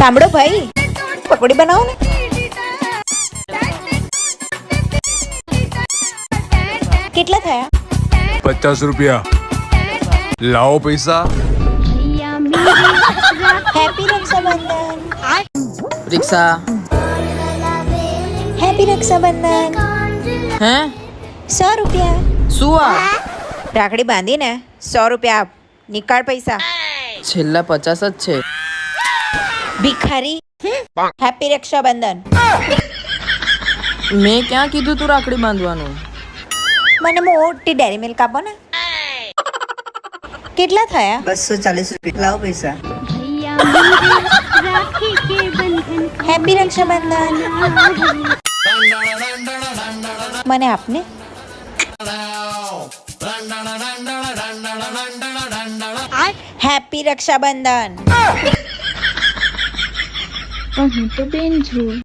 સાંભળો ભાઈ, પકોડી બનાવો ને. કેટલા થયા? 50 રૂપિયા. લાવો પૈસા. હેપી રક્ષાબંધન. રિક્ષા હેપી રક્ષાબંધન. હે 100 રૂપિયા. શું આ રાખડી બાંધીને 100 રૂપિયા આપ. નિકાળ પૈસા. છેલ્લા 50 જ છે. ભિખારી. હેપી રક્ષાબંધન. મેં ક્યાં કીધું તું રાખડી બાંધવાનું? મને મોટી ડેરી મિલ્ક આપો ને. કેટલા થયા? 240 રૂપિયા. લાવો પૈસા. હેપી રક્ષાબંધન. મને આપને. હેપી રક્ષાબંધન. હું તો બેન છું.